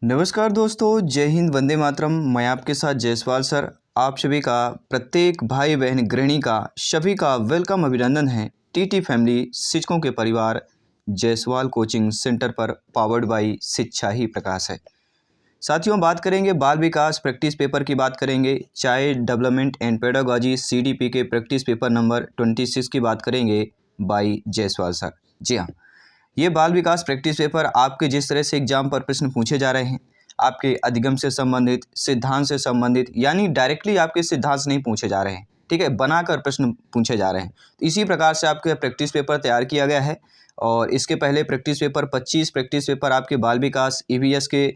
नमस्कार दोस्तों, जय हिंद, वंदे मातरम। मैं आपके साथ जायसवाल सर। आप सभी का, प्रत्येक भाई बहन गृहिणी का, सभी का वेलकम, अभिनंदन है टीटी फैमिली शिक्षकों के परिवार जायसवाल कोचिंग सेंटर पर, पावर्ड बाई शिक्षा ही प्रकाश है। साथियों, बात करेंगे बाल विकास प्रैक्टिस पेपर की, बात करेंगे child development and pedagogy CDP के प्रैक्टिस पेपर नंबर 26 की बात करेंगे बाई जायसवाल सर। जी हाँ, ये बाल विकास प्रैक्टिस पेपर आपके जिस तरह से एग्जाम पर प्रश्न पूछे जा रहे हैं, आपके अधिगम से संबंधित, सिद्धांत से संबंधित, यानी डायरेक्टली आपके सिद्धांत नहीं पूछे जा रहे हैं, ठीक है, बनाकर प्रश्न पूछे जा रहे हैं। तो इसी प्रकार से आपके प्रैक्टिस पेपर तैयार किया गया है। और इसके पहले प्रैक्टिस पेपर 25 प्रैक्टिस पेपर आपके बाल विकास ईवीएस के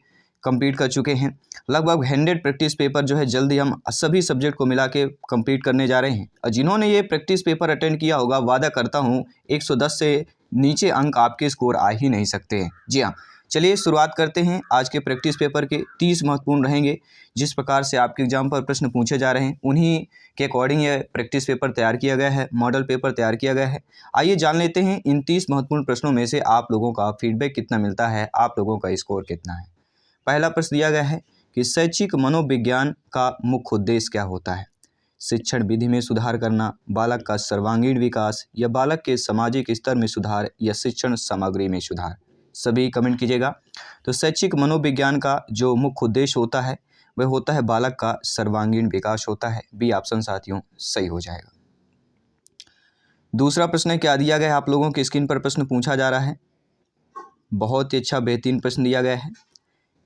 कंप्लीट कर चुके हैं। लगभग 100 प्रैक्टिस पेपर जो है जल्दी हम सभी सब्जेक्ट को मिला के कंप्लीट करने जा रहे हैं। और जिन्होंने ये प्रैक्टिस पेपर अटेंड किया होगा, वादा करता हूँ 110 से नीचे अंक आपके स्कोर आ ही नहीं सकते हैं। जी हाँ, चलिए शुरुआत करते हैं। आज के प्रैक्टिस पेपर के 30 महत्वपूर्ण रहेंगे। जिस प्रकार से आपके एग्जाम पर प्रश्न पूछे जा रहे हैं, उन्हीं के अकॉर्डिंग यह प्रैक्टिस पेपर तैयार किया गया है, मॉडल पेपर तैयार किया गया है। आइए जान लेते हैं इन 30 महत्वपूर्ण प्रश्नों में से आप लोगों का फीडबैक कितना मिलता है, आप लोगों का स्कोर कितना है। पहला प्रश्न दिया गया है कि शैक्षिक मनोविज्ञान का मुख्य उद्देश्य क्या होता है। शिक्षण विधि में सुधार करना, बालक का सर्वांगीण विकास, या बालक के सामाजिक स्तर में सुधार, या शिक्षण सामग्री में सुधार। सभी कमेंट कीजिएगा। तो शैक्षिक मनोविज्ञान का जो मुख्य उद्देश्य होता है वह होता है बालक का सर्वांगीण विकास होता है। बी ऑप्शन साथियों सही हो जाएगा। दूसरा प्रश्न क्या दिया गया है, आप लोगों की स्क्रीन पर प्रश्न पूछा जा रहा है। बहुत ही अच्छा बेहतरीन प्रश्न दिया गया है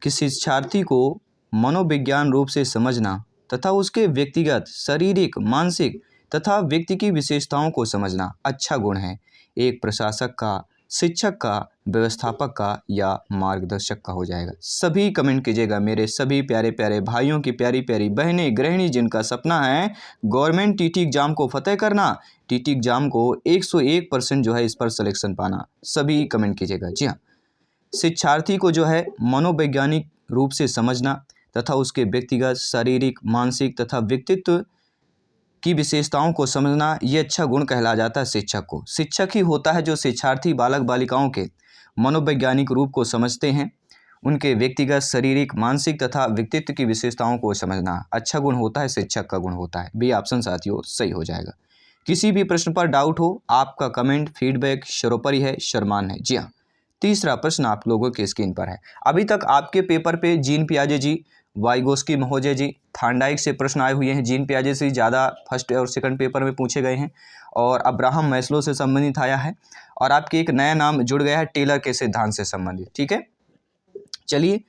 कि शिक्षार्थी को मनोविज्ञान रूप से समझना तथा उसके व्यक्तिगत, शारीरिक, मानसिक तथा व्यक्ति की विशेषताओं को समझना अच्छा गुण है। एक प्रशासक का, शिक्षक का, व्यवस्थापक का या मार्गदर्शक का हो जाएगा। सभी कमेंट कीजिएगा मेरे सभी प्यारे प्यारे भाइयों की, प्यारी प्यारी बहनें, गृहिणी जिनका सपना है गवर्नमेंट टीटी एग्जाम को फतेह करना, टीटी एग्जाम को 101% जो है इस पर सिलेक्शन पाना। सभी कमेंट कीजिएगा। जी हाँ, शिक्षार्थी को जो है मनोवैज्ञानिक रूप से समझना तथा उसके व्यक्तिगत, शारीरिक, मानसिक तथा व्यक्तित्व की विशेषताओं को समझना, ये अच्छा गुण कहला जाता है शिक्षक को। शिक्षक ही होता है जो शिक्षार्थी बालक बालिकाओं के मनोवैज्ञानिक रूप को समझते हैं। उनके व्यक्तिगत, शारीरिक, मानसिक तथा व्यक्तित्व की विशेषताओं को समझना अच्छा गुण होता है, शिक्षक का गुण होता है। बी ऑप्शन साथियों सही हो जाएगा। किसी भी प्रश्न पर डाउट हो, आपका कमेंट, फीडबैक सर्वोपरि है, शर्मान है। जी हाँ, तीसरा प्रश्न आप लोगों के स्क्रीन पर है। अभी तक आपके पेपर पे जीन पियाजे जी, वाइगोस्की महोदय जी, थांडाइक से प्रश्न आए हुए हैं। जीन पियाजे से ज़्यादा फर्स्ट और सेकंड पेपर में पूछे गए हैं, और अब्राहम मैस्लो से संबंधित आया है, और आपके एक नया नाम जुड़ गया है टेलर के सिद्धांत से संबंधित। ठीक है, चलिए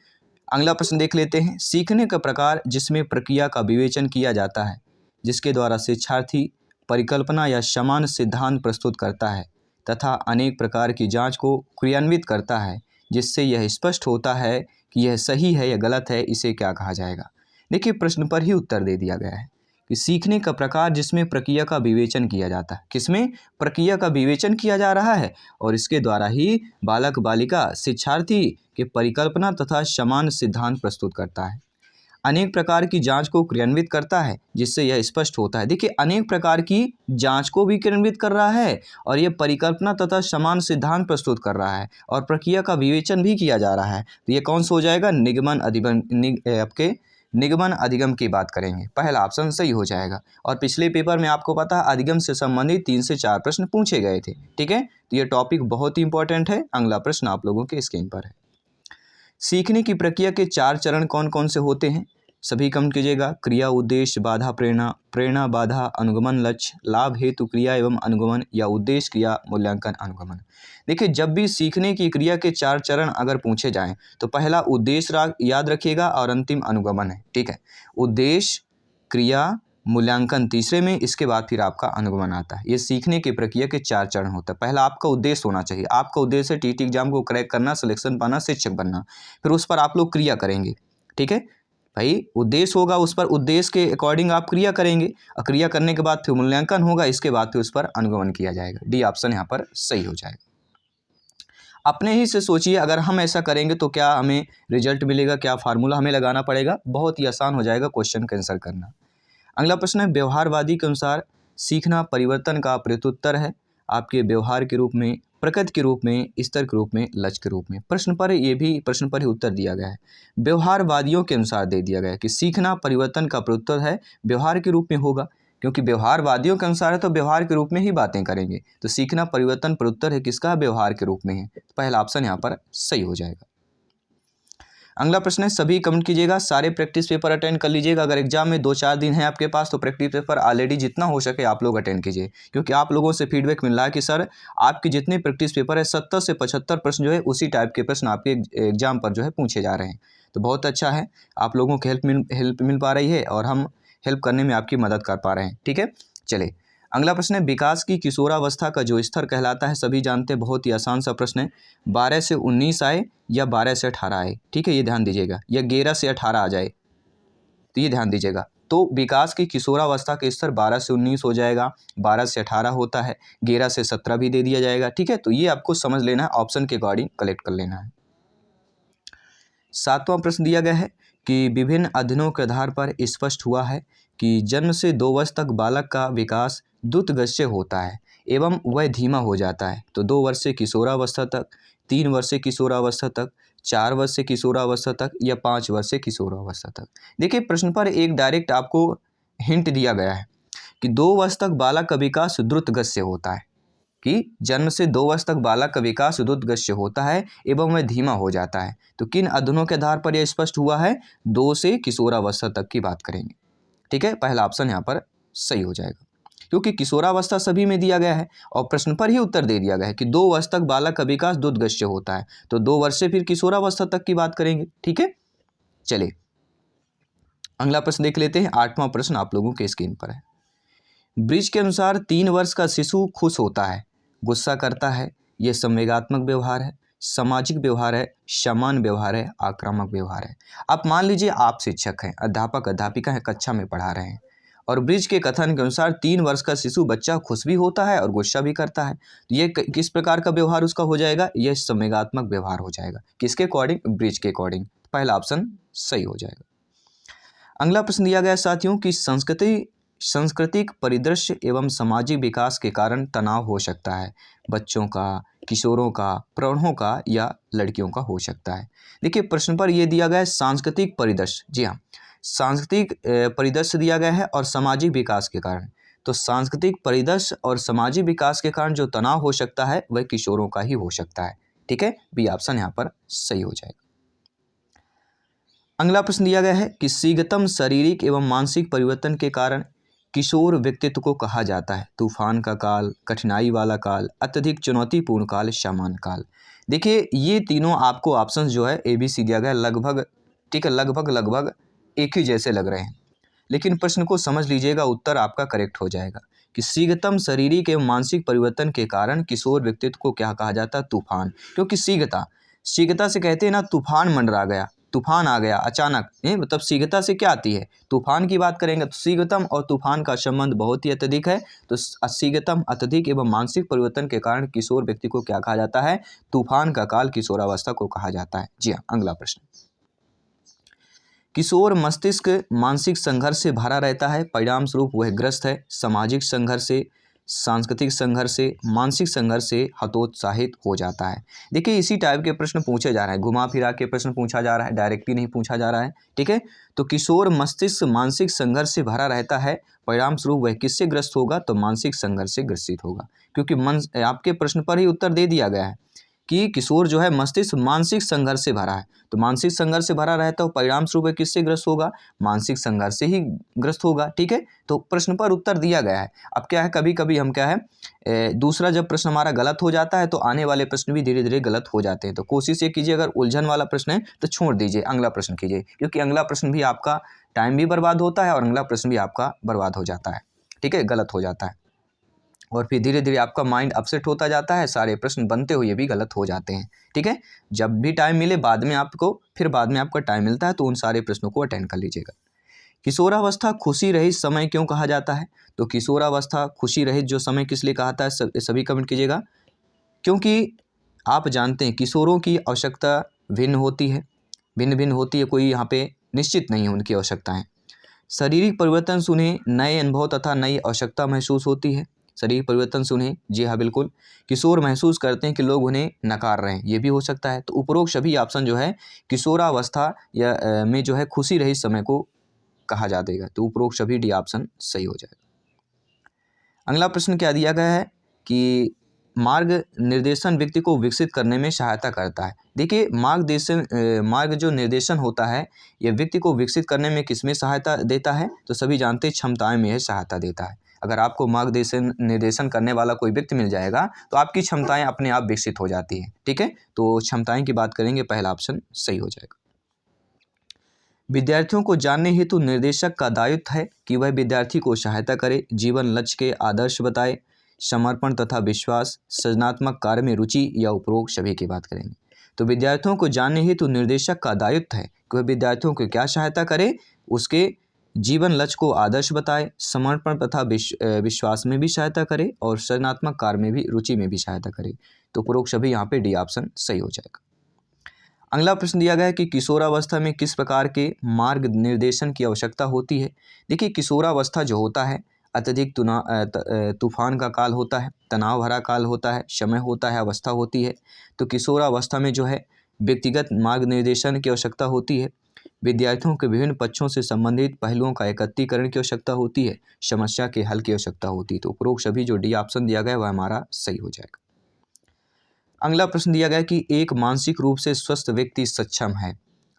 अगला प्रश्न देख लेते हैं। सीखने का प्रकार जिसमें प्रक्रिया का विवेचन किया जाता है, जिसके द्वारा शिक्षार्थी परिकल्पना या समान सिद्धांत प्रस्तुत करता है तथा अनेक प्रकार की जांच को क्रियान्वित करता है, जिससे यह स्पष्ट होता है कि यह सही है या गलत है, इसे क्या कहा जाएगा। देखिए, प्रश्न पर ही उत्तर दे दिया गया है कि सीखने का प्रकार जिसमें प्रक्रिया का विवेचन किया जाता है। किसमें प्रक्रिया का विवेचन किया जा रहा है, और इसके द्वारा ही बालक बालिका शिक्षार्थी के परिकल्पना तथा समान सिद्धांत प्रस्तुत करता है। अनेक प्रकार की जांच को क्रियान्वित करता है, जिससे यह स्पष्ट होता है। देखिए, अनेक प्रकार की जांच को भी क्रियान्वित कर रहा है, और यह परिकल्पना तथा समान सिद्धांत प्रस्तुत कर रहा है, और प्रक्रिया का विवेचन भी किया जा रहा है। तो ये कौन सा हो जाएगा, निगमन अधिगम। आपके निगमन अधिगम की बात करेंगे, पहला ऑप्शन सही हो जाएगा। और पिछले पेपर में आपको पता है अधिगम से संबंधित 3 से 4 प्रश्न पूछे गए थे। ठीक है, तो ये टॉपिक बहुत ही इंपॉर्टेंट है। अगला प्रश्न आप लोगों के स्क्रीन पर है। सीखने की प्रक्रिया के 4 चरण कौन कौन से होते हैं, सभी कमेंट कीजिएगा। क्रिया, उद्देश्य, बाधा, प्रेरणा, प्रेरणा, बाधा, अनुगमन, लक्ष्य, लाभ, हेतु, क्रिया एवं अनुगमन, या उद्देश्य, क्रिया, मूल्यांकन, अनुगमन। देखिए, जब भी सीखने की क्रिया के 4 चरण अगर पूछे जाएं, तो पहला उद्देश्य याद रखिएगा, और अंतिम अनुगमन है। ठीक है, उद्देश्य, क्रिया, मूल्यांकन तीसरे में, इसके बाद फिर आपका अनुगमन आता है। ये सीखने की प्रक्रिया के 4 चरण होता है। पहला आपका उद्देश्य होना चाहिए। आपका उद्देश्य टीटी एग्जाम को क्रैक करना, सिलेक्शन पाना, शिक्षक बनना। फिर उस पर आप लोग क्रिया करेंगे। ठीक है भाई, उद्देश्य होगा, उस पर उद्देश्य के अकॉर्डिंग आप क्रिया करेंगे, और क्रिया करने के बाद फिर मूल्यांकन होगा, इसके बाद फिर उस पर अनुगमन किया जाएगा। डी ऑप्शन यहाँ पर सही हो जाएगा। अपने ही से सोचिए, अगर हम ऐसा करेंगे तो क्या हमें रिजल्ट मिलेगा, क्या फार्मूला हमें लगाना पड़ेगा। बहुत ही आसान हो जाएगा क्वेश्चन का आंसर करना। अगला प्रश्न है, व्यवहारवादी के अनुसार सीखना परिवर्तन का प्रत्युत्तर है। आपके व्यवहार के रूप में, प्रकृति के रूप में, स्तर के रूप में, लक्ष्य के रूप में। प्रश्न पर ये भी प्रश्न पर ही उत्तर दिया गया है। व्यवहारवादियों के अनुसार दे दिया गया है कि सीखना परिवर्तन का प्रत्युत्तर है, व्यवहार के रूप में होगा, क्योंकि व्यवहारवादियों के अनुसार है तो व्यवहार के रूप में ही बातें करेंगे। तो सीखना परिवर्तन प्रत्युत्तर है किसका? व्यवहार के रूप में है। पहला ऑप्शन यहाँ पर सही हो जाएगा। अगला प्रश्न है, सभी कमेंट कीजिएगा, सारे प्रैक्टिस पेपर अटेंड कर लीजिएगा। अगर एग्जाम में 2-4 दिन है आपके पास तो प्रैक्टिस पेपर ऑलरेडी जितना हो सके आप लोग अटेंड कीजिए, क्योंकि आप लोगों से फीडबैक मिल रहा है कि सर आपके जितने प्रैक्टिस पेपर है 70 से 75 प्रश्न जो है उसी टाइप के प्रश्न आपके एग्जाम पर जो है पूछे जा रहे हैं। तो बहुत अच्छा है, आप लोगों को हेल्प मिल पा रही है और हम हेल्प करने में आपकी मदद कर पा रहे हैं। ठीक है, चलिए अगला प्रश्न है, विकास की किशोरावस्था का जो स्तर कहलाता है, सभी जानते हैं, बहुत ही आसान सा प्रश्न है। 12 से 19 आए या 12 से 18 आए, ठीक है, ये ध्यान दीजिएगा, या 11 से 18 आ जाए, तो ये ध्यान दीजिएगा। तो विकास की किशोरावस्था का स्तर 12 से 19 हो जाएगा, 12 से 18 होता है, 11 से 17 भी दे दिया जाएगा। ठीक है, तो ये आपको समझ लेना है, ऑप्शन के अकॉर्डिंग कलेक्ट कर लेना है। 7वां प्रश्न दिया गया है कि विभिन्न अध्ययनों के आधार पर स्पष्ट हुआ है कि जन्म से 2 वर्ष तक बालक का विकास द्रुतगति होता है एवं वह धीमा हो जाता है। तो 2 वर्ष से किशोरावस्था तक, 3 वर्ष से किशोरावस्था तक, 4 वर्ष से किशोरावस्था तक या 5 वर्ष से किशोरावस्था तक। देखिए प्रश्न पर एक डायरेक्ट आपको हिंट दिया गया है कि 2 वर्ष तक बालक का विकास द्रुत गति से होता है, कि जन्म से 2 वर्ष तक बालक का विकास द्रुत गति से होता है एवं वह धीमा हो जाता है। तो किन अध्ययनों के आधार पर यह स्पष्ट हुआ है? 2 से किशोरावस्था तक की बात करेंगे। ठीक है, पहला ऑप्शन यहाँ पर सही हो जाएगा, क्योंकि किशोरावस्था सभी में दिया गया है और प्रश्न पर ही उत्तर दे दिया गया है कि 2 वर्ष तक बालक का विकास द्रुत गति से होता है, तो 2 वर्ष से फिर किशोरावस्था तक की बात करेंगे। ठीक है, चलिए अगला प्रश्न देख लेते हैं। 8वां प्रश्न आप लोगों के स्क्रीन पर है। ब्रिज के अनुसार 3 वर्ष का शिशु खुश होता है, गुस्सा करता है, यह संवेगात्मक व्यवहार है, सामाजिक व्यवहार है, समान व्यवहार है, आक्रामक व्यवहार है। आप मान लीजिए आप शिक्षक हैं, अध्यापक अध्यापिका हैं, कक्षा में पढ़ा रहे हैं और ब्रिज के कथन के अनुसार 3 वर्ष का शिशु बच्चा खुश भी होता है और गुस्सा भी करता है, तो ये किस प्रकार का व्यवहार उसका हो जाएगा? यह संवेगात्मक व्यवहार हो जाएगा। किसके अकॉर्डिंग? ब्रिज के अकॉर्डिंग। पहला ऑप्शन सही हो जाएगा। अगला प्रश्न दिया गया साथियों कि सांस्कृतिक परिदृश्य एवं सामाजिक विकास के कारण तनाव हो सकता है, बच्चों का, किशोरों का, प्रौढ़ों का या लड़कियों का हो सकता है। देखिए प्रश्न पर यह दिया गया है सांस्कृतिक परिदृश्य, जी हाँ, सांस्कृतिक परिदृश्य दिया गया है और सामाजिक विकास के कारण। तो सांस्कृतिक परिदृश्य और सामाजिक विकास के कारण जो तनाव हो सकता है वह किशोरों का ही हो सकता है। ठीक है, बी ऑप्शन यहाँ पर सही हो जाएगा। अगला प्रश्न दिया गया है कि शीघ्रतम शारीरिक एवं मानसिक परिवर्तन के कारण किशोर व्यक्तित्व को कहा जाता है, तूफान का काल, कठिनाई वाला काल, अत्यधिक चुनौतीपूर्ण काल, सामान्य काल। देखिए ये तीनों आपको ऑप्शंस जो है ABC दिया गया लगभग, ठीक है, लगभग एक ही जैसे लग रहे हैं, लेकिन प्रश्न को समझ लीजिएगा, उत्तर आपका करेक्ट हो जाएगा कि शीघ्रतम शारीरिक एवं मानसिक परिवर्तन के कारण किशोर व्यक्तित्व को क्या कहा जाता है? तूफान। क्योंकि शीघ्रता से कहते हैं ना, तूफान मंडरा गया, तूफान आ गया अचानक, मतलब शीघ्रता से क्या आती है? तूफान की बात करेंगे तो शीघ्रतम और तूफान का संबंध बहुत ही अत्यधिक है। तो शीघ्रतम, अत्यधिक एवं मानसिक परिवर्तन के कारण किशोर व्यक्ति को क्या कहा जाता है? तूफान का काल किशोरावस्था को कहा जाता है। जी हाँ, अगला प्रश्न, किशोर मस्तिष्क मानसिक संघर्ष से भरा रहता है, परिणाम स्वरूप वह ग्रस्त है, सामाजिक संघर्ष से, सांस्कृतिक संघर्ष से, मानसिक संघर्ष से हतोत्साहित हो जाता है। देखिए इसी टाइप के प्रश्न पूछे जा रहे हैं, घुमा फिरा के प्रश्न पूछा जा रहा है, डायरेक्टली नहीं पूछा जा रहा है। ठीक है, तो किशोर मस्तिष्क मानसिक संघर्ष से भरा रहता है, परिणाम स्वरूप वह किससे ग्रस्त होगा? तो मानसिक संघर्ष से ग्रसित होगा, क्योंकि आपके प्रश्न पर ही उत्तर दे दिया गया है कि किशोर जो है मस्तिष्क मानसिक संघर्ष से भरा है, तो मानसिक संघर्ष से भरा रहता है, परिणाम स्वरूप किससे ग्रस्त होगा? मानसिक संघर्ष से ही ग्रस्त होगा। ठीक है, तो प्रश्न पर उत्तर दिया गया है। अब क्या है, कभी कभी हम क्या है, दूसरा जब प्रश्न हमारा गलत हो जाता है तो आने वाले प्रश्न भी धीरे धीरे गलत हो जाते हैं। तो कोशिश ये कीजिए, अगर उलझन वाला प्रश्न है तो छोड़ दीजिए, अगला प्रश्न कीजिए, क्योंकि अगला प्रश्न भी आपका टाइम भी बर्बाद होता है और अगला प्रश्न भी आपका बर्बाद हो जाता है। ठीक है, गलत हो जाता है और फिर धीरे धीरे आपका माइंड अपसेट होता जाता है, सारे प्रश्न बनते हुए भी गलत हो जाते हैं। ठीक है, जब भी टाइम मिले बाद में आपका टाइम मिलता है तो उन सारे प्रश्नों को अटेंड कर लीजिएगा। किशोरावस्था खुशी रहित समय क्यों कहा जाता है? तो किशोरावस्था खुशी रहित जो समय किस लिए कहा था, सभी कमेंट कीजिएगा। क्योंकि आप जानते हैं किशोरों की आवश्यकता भिन्न होती है, कोई यहाँ पे निश्चित नहीं है उनकी आवश्यकताएँ। शारीरिक परिवर्तन से उन्हें नए अनुभव तथा नई आवश्यकता महसूस होती है। शरीर परिवर्तन से उन्हें, जी हाँ बिल्कुल, किशोर महसूस करते हैं कि लोग उन्हें नकार रहे हैं, ये भी हो सकता है। तो उपरोक्त सभी ऑप्शन जो है किशोरावस्था या में जो है खुशी रहित समय को कहा जा देगा। तो उपरोक्त सभी डी ऑप्शन सही हो जाएगा। अगला प्रश्न क्या दिया गया है कि मार्ग निर्देशन व्यक्ति को विकसित करने में सहायता करता है। देखिए मार्ग जो निर्देशन होता है ये व्यक्ति को विकसित करने में किसमें सहायता देता है? तो सभी जानते हैं क्षमताएं में यह सहायता देता है। अगर आपको निर्देशन करने वाला कोई व्यक्ति मिल जाएगा तो आपकी क्षमताएं अपने आप विकसित हो जाती हैं। ठीक है, तो क्षमताएं की बात करेंगे, पहला ऑप्शन सही हो जाएगा। विद्यार्थियों को जानने हेतु निर्देशक का दायित्व है कि वह विद्यार्थी को सहायता करे, जीवन लक्ष्य के आदर्श बताए, समर्पण तथा विश्वास, सृजनात्मक कार्य में रुचि या उपरोक्त सभी की बात करेंगे। तो विद्यार्थियों को जानने हेतु निर्देशक का दायित्व है कि वह विद्यार्थियों को क्या सहायता करे, उसके जीवन लक्ष्य को आदर्श बताए, समर्पण तथा विश्वास में भी सहायता करे और सृजनात्मक कार्य में भी, रुचि में भी सहायता करे। तो उपरोक्त सभी यहाँ पे डी ऑप्शन सही हो जाएगा। अगला प्रश्न दिया गया है कि किशोरावस्था में किस प्रकार के मार्ग निर्देशन की आवश्यकता होती है। देखिए किशोरावस्था जो होता है अत्यधिक तूफान का काल होता है, तनाव भरा काल होता है, समय होता है, अवस्था होती है। तो किशोरावस्था में जो है व्यक्तिगत मार्ग निर्देशन की आवश्यकता होती है, विद्यार्थियों के विभिन्न पक्षों से संबंधित पहलुओं का एकत्रीकरण की आवश्यकता होती है, समस्या के हल की आवश्यकता होती है। तो उपरोक्त सभी जो डी ऑप्शन दिया गया है वह हमारा सही हो जाएगा। अगला प्रश्न दिया गया कि एक मानसिक रूप से स्वस्थ व्यक्ति सक्षम है,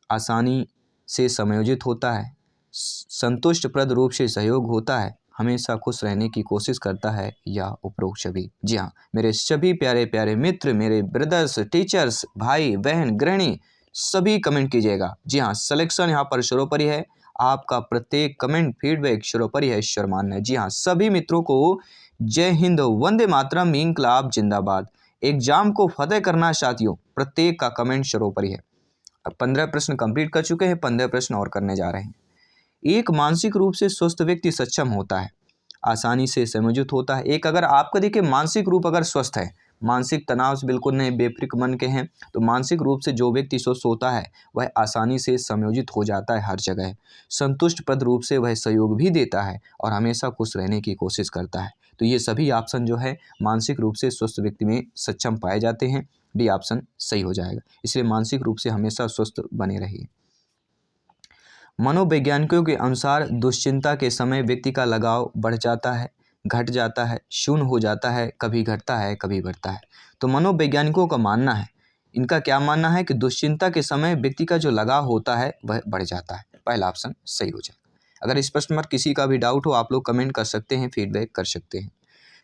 आसानी से समायोजित होता है, संतुष्टप्रद रूप से सहयोग होता है, हमेशा खुश रहने की कोशिश करता है या उपरोक्त सभी। जी हाँ मेरे सभी प्यारे प्यारे मित्र, मेरे ब्रदर्स, टीचर्स, भाई बहन, गृहिणी सभी कमेंट कीजिएगा। जी हाँ सिलेक्शन यहाँ पर सर्वोपरि है, आपका प्रत्येक कमेंट फीडबैक सर्वोपरि है, ईश्वर मान्य है। जी हाँ सभी मित्रों को जय हिंद, वंदे मातरम, इंकलाब जिंदाबाद। एग्जाम को फतेह करना है साथियों, प्रत्येक का कमेंट सर्वोपरि है। अब 15 प्रश्न कंप्लीट कर चुके हैं, 15 प्रश्न और करने जा रहे हैं। एक मानसिक रूप से स्वस्थ व्यक्ति सक्षम होता है, आसानी से समायोजित होता है। एक अगर आपका देखिए मानसिक रूप अगर स्वस्थ है, मानसिक तनाव से बिल्कुल नहीं बेफिक्र मन के हैं, तो मानसिक रूप से जो व्यक्ति स्वस्थ होता है वह आसानी से समायोजित हो जाता है हर जगह, संतुष्टप्रद रूप से वह सहयोग भी देता है और हमेशा खुश रहने की कोशिश करता है। तो ये सभी ऑप्शन जो है मानसिक रूप से स्वस्थ व्यक्ति में सक्षम पाए जाते हैं, डी ऑप्शन सही हो जाएगा। इसलिए मानसिक रूप से हमेशा स्वस्थ बने रहिए। मनोवैज्ञानिकों के अनुसार दुश्चिंता के समय व्यक्ति का लगाव बढ़ जाता है, घट जाता है, शून्य हो जाता है, कभी घटता है, कभी बढ़ता है। तो मनोवैज्ञानिकों का मानना है, इनका क्या मानना है कि दुश्चिंता के समय व्यक्ति का जो लगाव होता है वह बढ़ जाता है। पहला ऑप्शन सही हो जाए। अगर इस प्रश्न पर किसी का भी डाउट हो आप लोग कमेंट कर सकते हैं, फीडबैक कर सकते हैं।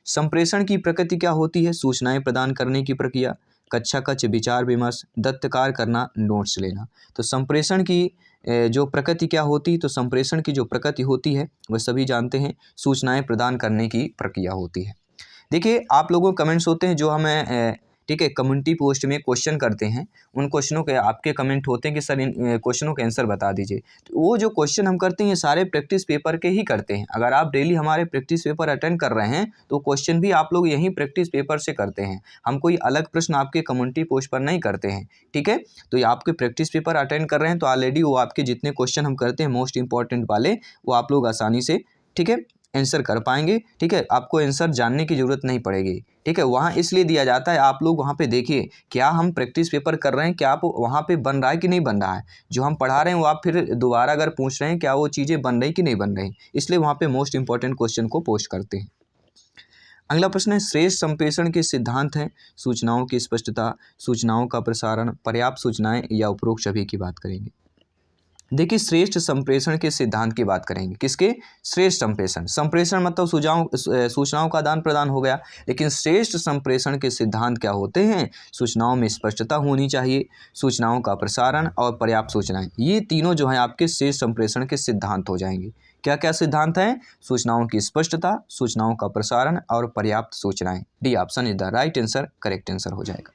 संप्रेषण की प्रकृति क्या होती है? सूचनाएं प्रदान करने की प्रक्रिया, कक्षा कक्ष विचार विमर्श, दत्तकार करना, नोट्स लेना। तो संप्रेषण की जो प्रकृति क्या होती है? तो संप्रेषण की जो प्रकृति होती है वह सभी जानते हैं, सूचनाएं प्रदान करने की प्रक्रिया होती है। देखिए आप लोगों के कमेंट्स होते हैं जो हमें ठीक है कम्युनिटी पोस्ट में क्वेश्चन करते हैं, उन क्वेश्चनों के आपके कमेंट होते हैं कि सर इन क्वेश्चनों के आंसर बता दीजिए। तो वो जो क्वेश्चन हम करते हैं ये सारे प्रैक्टिस पेपर के ही करते हैं। अगर आप डेली हमारे प्रैक्टिस पेपर अटेंड कर रहे हैं तो क्वेश्चन भी आप लोग यहीं प्रैक्टिस पेपर से करते हैं। हम कोई अलग प्रश्न आपके कम्युनिटी पोस्ट पर नहीं करते हैं। ठीक है, तो ये आपके प्रैक्टिस पेपर अटेंड कर रहे हैं तो ऑलरेडी वो आपके जितने क्वेश्चन हम करते हैं मोस्ट इंपॉर्टेंट वाले वो आप लोग आसानी से ठीक है आंसर कर पाएंगे। ठीक है, आपको आंसर जानने की ज़रूरत नहीं पड़ेगी। ठीक है, वहाँ इसलिए दिया जाता है, आप लोग वहाँ पे देखिए क्या हम प्रैक्टिस पेपर कर रहे हैं, क्या आप वहाँ पे बन रहा है कि नहीं बन रहा है, जो हम पढ़ा रहे हैं वो आप फिर दोबारा अगर पूछ रहे हैं क्या वो चीज़ें बन रही कि नहीं बन रही, इसलिए वहाँ पे मोस्ट इंपॉर्टेंट क्वेश्चन को पोस्ट करते हैं। अगला प्रश्न है श्रेष्ठ संप्रेषण के सिद्धांत हैं, सूचनाओं की स्पष्टता, सूचनाओं का प्रसारण, पर्याप्त सूचनाएं या उपरोक्त सभी की बात करेंगे। देखिए श्रेष्ठ संप्रेषण के सिद्धांत की बात करेंगे, किसके? श्रेष्ठ संप्रेषण। संप्रेषण मतलब सूचनाओं का आदान प्रदान हो गया, लेकिन श्रेष्ठ संप्रेषण के सिद्धांत क्या होते हैं? सूचनाओं में स्पष्टता होनी चाहिए, सूचनाओं का प्रसारण और पर्याप्त सूचनाएं, ये तीनों जो हैं आपके श्रेष्ठ संप्रेषण के सिद्धांत हो जाएंगे। क्या क्या सिद्धांत हैं? सूचनाओं की स्पष्टता, सूचनाओं का प्रसारण और पर्याप्त सूचनाएं। D option is the right answer, correct answer हो जाएगा।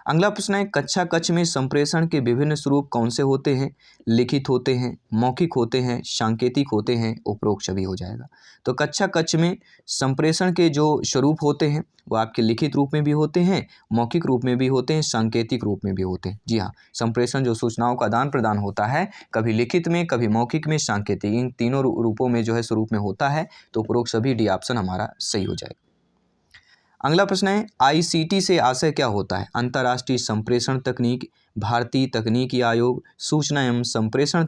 अगला प्रश्न है कक्षा कक्ष में संप्रेषण के विभिन्न स्वरूप कौन से होते हैं? लिखित होते हैं, मौखिक होते हैं, सांकेतिक होते हैं, उपरोक्त सभी हो जाएगा। तो कक्षा कक्ष में संप्रेषण के जो स्वरूप होते हैं वो आपके लिखित रूप में भी होते हैं, मौखिक रूप में भी होते हैं, सांकेतिक रूप में भी होते हैं। जी हाँ, संप्रेषण जो सूचनाओं का आदान प्रदान होता है कभी लिखित में, कभी मौखिक में, सांकेतिक, इन तीनों रूपों में जो है स्वरूप में होता है। तो उपरोक्त सभी डी ऑप्शन हमारा सही हो जाएगा। अगला प्रश्न है आईसीटी से आशय क्या होता है? अंतर्राष्ट्रीय संप्रेषण तकनीक, भारतीय तकनीकी आयोग, सूचना एवं संप्रेषण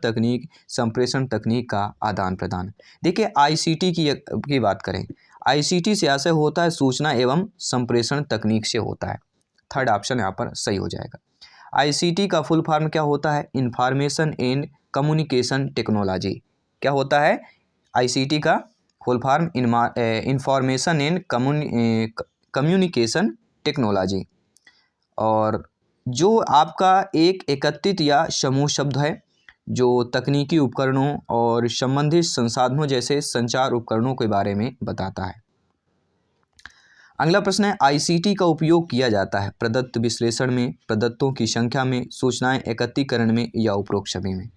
तकनीक का आदान प्रदान। देखिए आईसीटी की बात करें, आईसीटी से आशय होता है सूचना एवं संप्रेषण तकनीक से होता है। थर्ड ऑप्शन यहाँ पर सही हो जाएगा। आईसीटी का फुल फॉर्म क्या होता है? Information and communication technology. क्या होता है आईसीटी का full form? Information and communication technology. और जो आपका एक एकत्रित या समूह शब्द है जो तकनीकी उपकरणों और संबंधित संसाधनों जैसे संचार उपकरणों के बारे में बताता है। अगला प्रश्न है आईसीटी का उपयोग किया जाता है प्रदत्त विश्लेषण में, प्रदत्तों की संख्या में, सूचनाएं एकत्रीकरण में या उपरोक्त सभी में।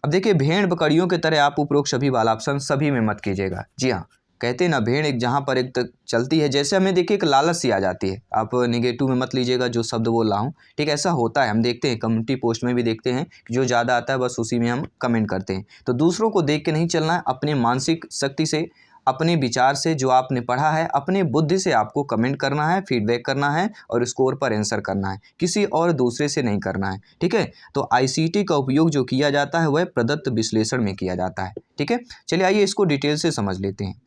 अब देखिए भेड़ बकरियों की तरह आप उपरोक्त सभी वाला ऑप्शन सभी में मत कीजिएगा। जी हाँ, कहते हैं ना भेड़ एक जहाँ पर एक तक चलती है, जैसे हमें देखिए एक लालच सी आ जाती है। आप निगेटिव में मत लीजिएगा जो शब्द बोल रहा हूँ, ठीक है? ऐसा होता है, हम देखते हैं कम्युनिटी पोस्ट में भी देखते हैं जो ज़्यादा आता है बस उसी में हम कमेंट करते हैं। तो दूसरों को देख के नहीं चलना है, अपने मानसिक शक्ति से, अपने विचार से, जो आपने पढ़ा है, अपने बुद्धि से आपको कमेंट करना है, फीडबैक करना है और स्कोर पर आंसर करना है, किसी और दूसरे से नहीं करना है, ठीक है? तो आईसीटी का उपयोग जो किया जाता है वह प्रदत्त विश्लेषण में किया जाता है, ठीक है? चलिए आइए इसको डिटेल से समझ लेते हैं।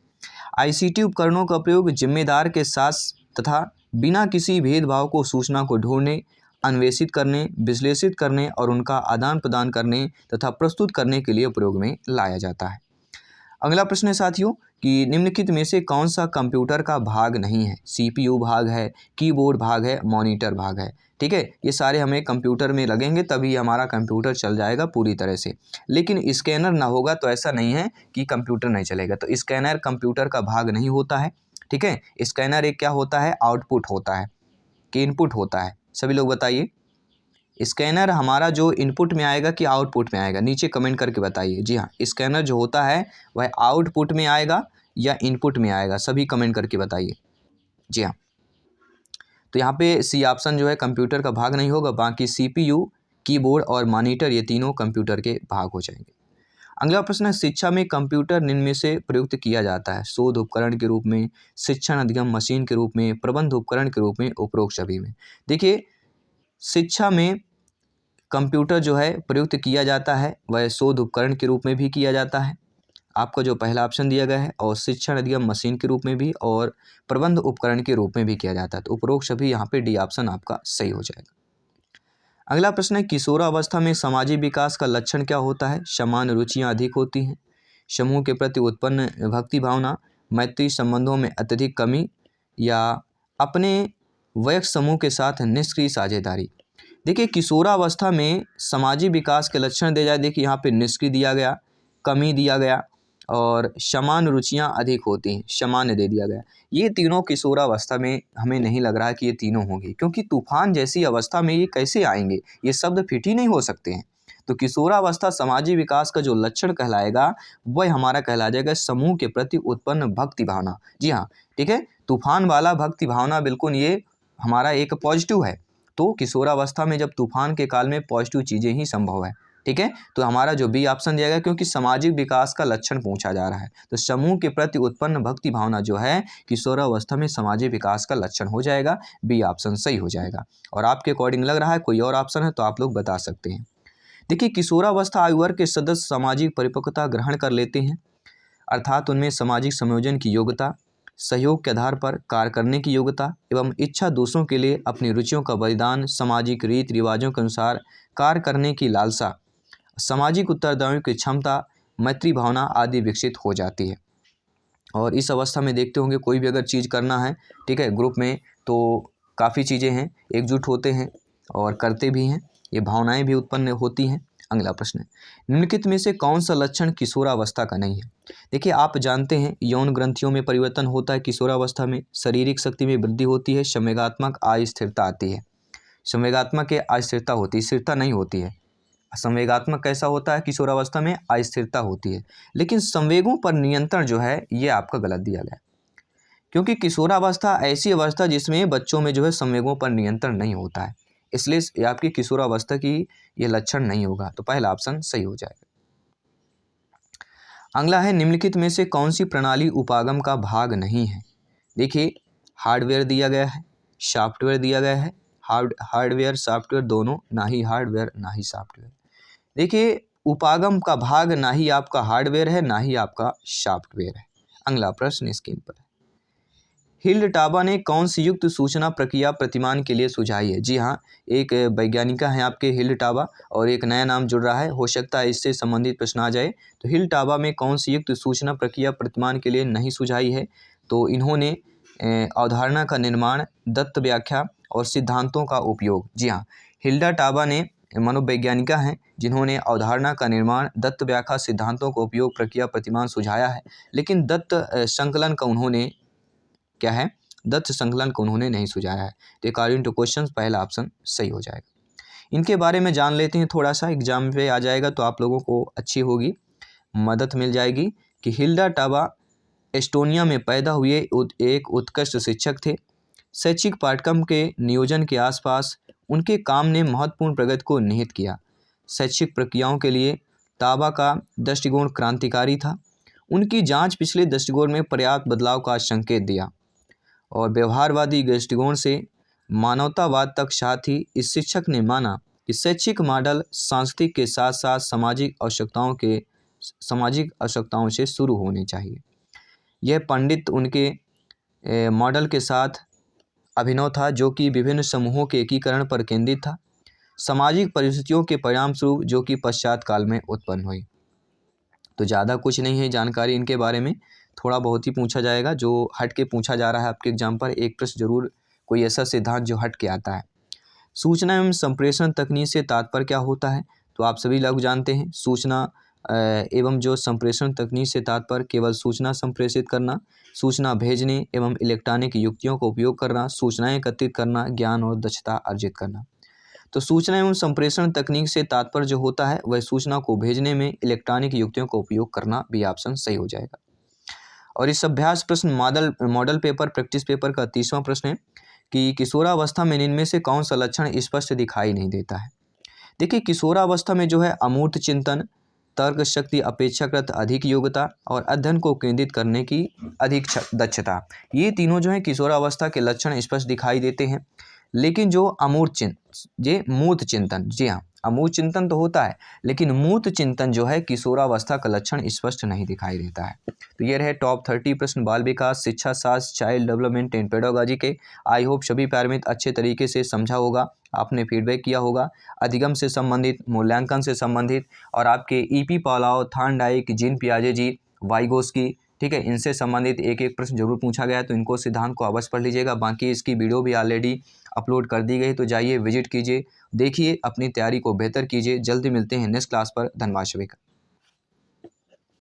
आईसीटी उपकरणों का प्रयोग जिम्मेदार के साथ तथा बिना किसी भेदभाव को सूचना को ढूंढने, अन्वेषित करने, विश्लेषित करने और उनका आदान प्रदान करने तथा प्रस्तुत करने के लिए प्रयोग में लाया जाता है। अगला प्रश्न है साथियों कि निम्नलिखित में से कौन सा कंप्यूटर का भाग नहीं है? सीपीयू भाग है, कीबोर्ड भाग है, मॉनिटर भाग है, ठीक है? ये सारे हमें कंप्यूटर में लगेंगे तभी हमारा कंप्यूटर चल जाएगा पूरी तरह से। लेकिन स्कैनर ना होगा तो ऐसा नहीं है कि कंप्यूटर नहीं चलेगा। तो स्कैनर कंप्यूटर का भाग नहीं होता है, ठीक है? स्कैनर एक क्या होता है? आउटपुट होता है कि इनपुट होता है? सभी लोग बताइए, स्कैनर हमारा जो इनपुट में आएगा कि आउटपुट में आएगा? नीचे कमेंट करके बताइए। जी हाँ, स्कैनर जो होता है वह आउटपुट में आएगा या इनपुट में आएगा? सभी कमेंट करके बताइए। जी हाँ, तो यहाँ पे सी ऑप्शन जो है कंप्यूटर का भाग नहीं होगा, बाकी सीपीयू, कीबोर्ड और मॉनिटर ये तीनों कंप्यूटर के भाग हो जाएंगे। अगला प्रश्न है शिक्षा में कंप्यूटर निम्न में से प्रयुक्त किया जाता है? शोध उपकरण के रूप में, शिक्षण अधिगम मशीन के रूप में, प्रबंध उपकरण के रूप में, उपरोक्त सभी में। देखिए शिक्षा में कंप्यूटर जो है प्रयुक्त किया जाता है वह शोध उपकरण के रूप में भी किया जाता है, आपका जो पहला ऑप्शन दिया गया है, और शिक्षण अधिगम मशीन के रूप में भी और प्रबंध उपकरण के रूप में भी किया जाता है। तो उपरोक्त सभी यहाँ पे डी ऑप्शन आपका सही हो जाएगा। अगला प्रश्न है किशोरावस्था में सामाजिक विकास का लक्षण क्या होता है? समान रुचियाँ अधिक होती हैं, समूह के प्रति उत्पन्न भक्ति भावना, मैत्री संबंधों में अत्यधिक कमी या अपने वयस्क समूह के साथ निष्क्रिय साझेदारी। देखिए किशोरावस्था में सामाजिक विकास के लक्षण दिए जाए, देखिए यहाँ पे निष्क्रिय दिया गया, कमी दिया गया और समान रुचियाँ अधिक होती हैं, सामान्य दे दिया गया। ये तीनों किशोरावस्था में हमें नहीं लग रहा है कि ये तीनों होंगी, क्योंकि तूफान जैसी अवस्था में ये कैसे आएंगे? ये शब्द फिट ही नहीं हो सकते हैं। तो किशोरावस्था सामाजिक विकास का जो लक्षण कहलाएगा वह हमारा कहला जाएगा समूह के प्रति उत्पन्न भक्ति भावना। जी हाँ, ठीक है, तूफान वाला भक्ति भावना बिल्कुल ये हमारा एक पॉजिटिव है। तो किशोरावस्था में जब तूफान के काल में पॉजिटिव चीज़ें ही संभव है, ठीक है? तो हमारा जो बी ऑप्शन दिया गया, क्योंकि सामाजिक विकास का लक्षण पूछा जा रहा है तो समूह के प्रति उत्पन्न भक्ति भावना जो है किशोरावस्था में सामाजिक विकास का लक्षण हो जाएगा, बी ऑप्शन सही हो जाएगा। और आपके अकॉर्डिंग लग रहा है कोई और ऑप्शन है तो आप लोग बता सकते हैं। देखिए किशोरावस्था आयु वर्ग के सदस्य सामाजिक परिपक्वता ग्रहण कर लेते हैं, अर्थात उनमें सामाजिक संयोजन की योग्यता, सहयोग के आधार पर कार्य करने की योग्यता एवं इच्छा दूसरों के लिए अपनी रुचियों का बलिदान, सामाजिक रीति रिवाजों के अनुसार कार्य करने की लालसा, सामाजिक उत्तरदायित्व की क्षमता, मैत्री भावना आदि विकसित हो जाती है। और इस अवस्था में देखते होंगे कोई भी अगर चीज़ करना है, ठीक है, ग्रुप में तो काफ़ी चीज़ें हैं, एकजुट होते हैं और करते भी हैं, ये भावनाएं भी उत्पन्न होती हैं। अगला प्रश्न है निम्नलिखित में से कौन सा लक्षण किशोरावस्था का नहीं है? देखिए आप जानते हैं यौन ग्रंथियों में परिवर्तन होता है किशोरावस्था में, शारीरिक शक्ति में वृद्धि होती है, संवेगात्मक अस्थिरता आती है, संवेगात्मक के अस्थिरता होती है, स्थिरता नहीं होती है। संवेगात्मक कैसा होता है? किशोरावस्था में अस्थिरता होती है। लेकिन संवेगों पर नियंत्रण जो है ये आपका गलत दिया गया है, क्योंकि किशोरावस्था ऐसी अवस्था जिसमें बच्चों में जो है संवेगों पर नियंत्रण नहीं होता है, इसलिए ये आपकी किशोरावस्था की ये लक्षण नहीं होगा। तो पहला ऑप्शन सही हो जाएगा। अगला है, निम्नलिखित में से कौन सी प्रणाली उपागम का भाग नहीं है? देखिए, हार्डवेयर दिया गया है, सॉफ्टवेयर दिया गया है, हार्डवेयर सॉफ्टवेयर दोनों, ना ही हार्डवेयर ना ही सॉफ्टवेयर। देखिए, उपागम का भाग ना ही आपका हार्डवेयर है ना ही आपका सॉफ्टवेयर है। अगला प्रश्न स्क्रीन पर है, हिल्ड-टाबा ने कौन सी युक्त सूचना प्रक्रिया प्रतिमान के लिए सुझाई है? जी हाँ, एक वैज्ञानिका हैं आपके हिल्ड-टाबा, और एक नया नाम जुड़ रहा है, हो सकता है इससे संबंधित प्रश्न आ जाए। तो हिल्ड-टाबा में कौन सी युक्त सूचना प्रक्रिया प्रतिमान के लिए नहीं सुझाई है? तो इन्होंने अवधारणा का निर्माण, दत्त व्याख्या और सिद्धांतों का उपयोग। जी हाँ, हिल्डा-टाबा ने मनोवैज्ञानिका हैं जिन्होंने अवधारणा का निर्माण, दत्त व्याख्या, सिद्धांतों का उपयोग, प्रक्रिया प्रतिमान सुझाया है, लेकिन दत्त संकलन का उन्होंने क्या है, दत्त संकलन को उन्होंने नहीं सुझाया है। तो अकॉर्डिंग टू क्वेश्चन पहला ऑप्शन सही हो जाएगा। इनके बारे में जान लेते हैं थोड़ा सा, एग्जाम पे आ जाएगा तो आप लोगों को अच्छी होगी, मदद मिल जाएगी कि हिल्डा-टाबा एस्टोनिया में पैदा हुए एक उत्कृष्ट शिक्षक थे। शैक्षिक पाठ्यक्रम के नियोजन के आसपास उनके काम ने महत्वपूर्ण प्रगति को निहित किया। शैक्षिक प्रक्रियाओं के लिए टाबा का दृष्टिकोण क्रांतिकारी था। उनकी जांच पिछले दृष्टिकोण में पर्याप्त बदलाव का संकेत दिया और व्यवहारवादी दृष्टिकोण से मानवतावाद तक साथ ही इस शिक्षक ने माना कि शैक्षिक मॉडल सांस्कृतिक के साथ साथ सामाजिक आवश्यकताओं से शुरू होने चाहिए। यह पंडित उनके मॉडल के साथ अभिनव था, जो कि विभिन्न समूहों के एकीकरण पर केंद्रित था, सामाजिक परिस्थितियों के परिणाम स्वरूप जो कि पश्चात काल में उत्पन्न हुई। तो ज़्यादा कुछ नहीं है जानकारी इनके बारे में, थोड़ा बहुत ही पूछा जाएगा जो हट के पूछा जा रहा है आपके एग्जाम पर। एक प्रश्न जरूर कोई ऐसा सिद्धांत जो हट के आता है। सूचना एवं संप्रेषण तकनीक से तात्पर्य क्या होता है? तो आप सभी लोग जानते हैं, सूचना एवं जो संप्रेषण तकनीक से तात्पर्य केवल सूचना संप्रेषित करना, सूचना भेजने एवं इलेक्ट्रॉनिक युक्तियों का उपयोग करना, सूचनाएं एकत्रित करना, ज्ञान और दक्षता अर्जित करना। तो सूचना एवं संप्रेषण तकनीक से तात्पर्य जो होता है वह सूचना को भेजने में इलेक्ट्रॉनिक युक्तियों का उपयोग करना, भी ऑप्शन सही हो जाएगा। और इस अभ्यास प्रश्न मॉडल पेपर प्रैक्टिस पेपर का 30वां प्रश्न है कि किशोरावस्था में इनमें से कौन सा लक्षण स्पष्ट दिखाई नहीं देता है? देखिए, किशोरावस्था में जो है अमूर्त चिंतन, तर्क शक्ति अपेक्षाकृत अधिक योग्यता और अध्ययन को केंद्रित करने की अधिक दक्षता, ये तीनों जो है किशोरावस्था के लक्षण स्पष्ट दिखाई देते हैं। लेकिन जो मूर्त चिंतन, जी हाँ, अमूर्त चिंतन तो होता है, लेकिन मूर्त चिंतन जो है किशोरावस्था का लक्षण स्पष्ट नहीं दिखाई देता है। तो ये रहे टॉप 30 प्रश्न बाल विकास, शिक्षा शास्त्र, चाइल्ड डेवलपमेंट एंड पेडागोजी के। आई होप सभी प्यारे मित्र अच्छे तरीके से समझा होगा, आपने फीडबैक किया होगा, अधिगम से संबंधित, मूल्यांकन से संबंधित, और आपके ईपी पालाव, थार्नडाइक, जीन पियाजे जी, वाइगोस्की, ठीक है, इनसे संबंधित एक एक प्रश्न जरूर पूछा गया, तो इनको सिद्धांत को अवश्य पढ़ लीजिएगा। बाकी इसकी वीडियो भी ऑलरेडी अपलोड कर दी गई, तो जाइए विजिट कीजिए, देखिए, अपनी तैयारी को बेहतर कीजिए। जल्दी मिलते हैं नेक्स्ट क्लास पर। धन्यवाद सभी का।